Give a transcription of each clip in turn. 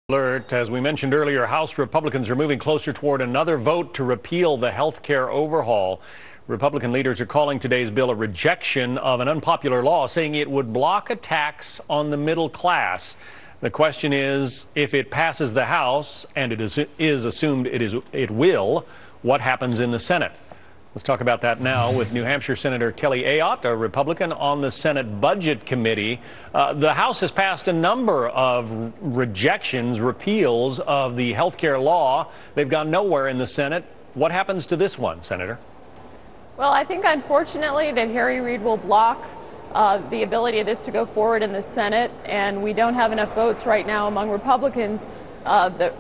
Alert. As we mentioned earlier, House Republicans are moving closer toward another vote to repeal the health care overhaul. Republican leaders are calling today's bill a rejection of an unpopular law, saying it would block a tax on the middle class. The question is, if it passes the House, and it is assumed it will, what happens in the Senate? Let's talk about that now with New Hampshire Senator Kelly Ayotte, a Republican on the Senate Budget Committee. The House has passed a number of rejections, repeals of the health care law. They've gone nowhere in the Senate. What happens to this one, Senator? Well, I think unfortunately that Harry Reid will block the ability of this to go forward in the Senate, and we don't have enough votes right now among Republicans.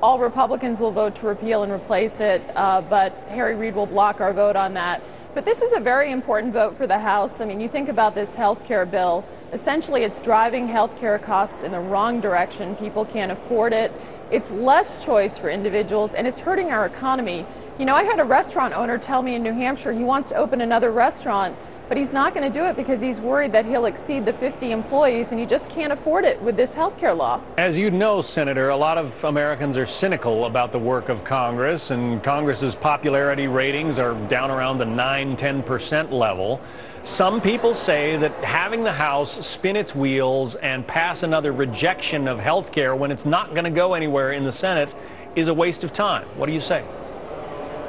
All Republicans will vote to repeal and replace it, but Harry Reid will block our vote on that. But this is a very important vote for the House. I mean, you think about this health care bill. Essentially, it's driving health care costs in the wrong direction. People can't afford it. It's less choice for individuals, and it's hurting our economy. You know, I had a restaurant owner tell me in New Hampshire he wants to open another restaurant, but he's not going to do it because he's worried that he'll exceed the 50 employees, and he just can't afford it with this health care law. As you know, Senator, a lot of Americans are cynical about the work of Congress, and Congress's popularity ratings are down around the 9–10% level. Some people say that having the House spin its wheels and pass another rejection of health care when it's not going to go anywhere in the Senate is a waste of time. What do you say?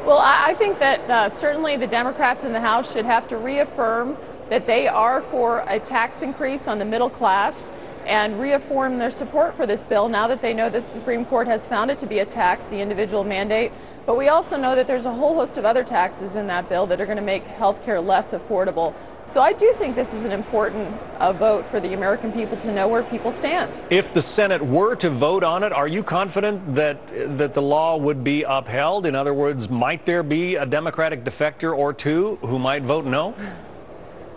Well, I think that certainly the Democrats in the House should have to reaffirm that they are for a tax increase on the middle class and reaffirm their support for this bill now that they know that the Supreme Court has found it to be a tax, the individual mandate. But we also know that there's a whole host of other taxes in that bill that are going to make health care less affordable. So I do think this is an important vote for the American people to know where people stand. If the Senate were to vote on it, are you confident that the law would be upheld? In other words, might there be a Democratic defector or two who might vote no?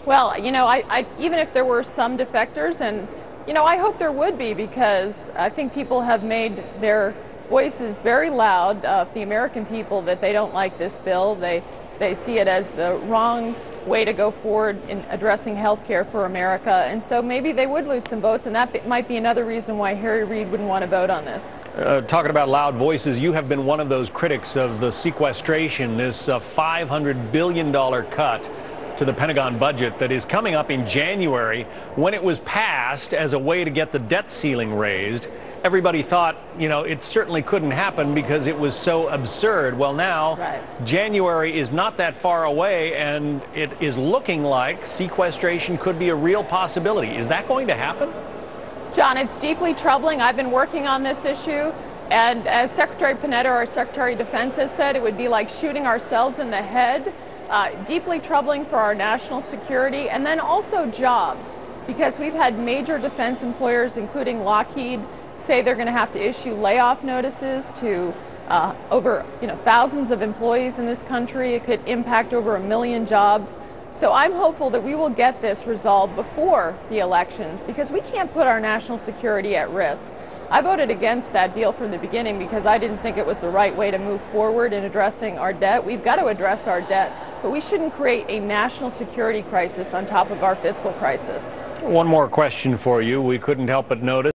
Well, you know, even if there were some defectors, and you know, I hope there would be, because I think people have made their voices very loud of the American people that they don't like this bill. They see it as the wrong way to go forward in addressing health care for America. And so maybe they would lose some votes, and that might be another reason why Harry Reid wouldn't want to vote on this. Talking about loud voices, you have been one of those critics of the sequestration, this $500 billion cut to the Pentagon budget that is coming up in January. When it was passed as a way to get the debt ceiling raised, everybody thought, you know, it certainly couldn't happen because it was so absurd. Well, now, January is not that far away, and it is looking like sequestration could be a real possibility. Is that going to happen? John, it's deeply troubling. I've been working on this issue, and as Secretary Panetta, our Secretary of Defense, has said, it would be like shooting ourselves in the head. Deeply troubling for our national security, and then also jobs, because we've had major defense employers, including Lockheed, say they're going to have to issue layoff notices to over thousands of employees in this country. It could impact over 1 million jobs. So I'm hopeful that we will get this resolved before the elections, because we can't put our national security at risk. I voted against that deal from the beginning because I didn't think it was the right way to move forward in addressing our debt. We've got to address our debt, but we shouldn't create a national security crisis on top of our fiscal crisis. One more question for you. We couldn't help but notice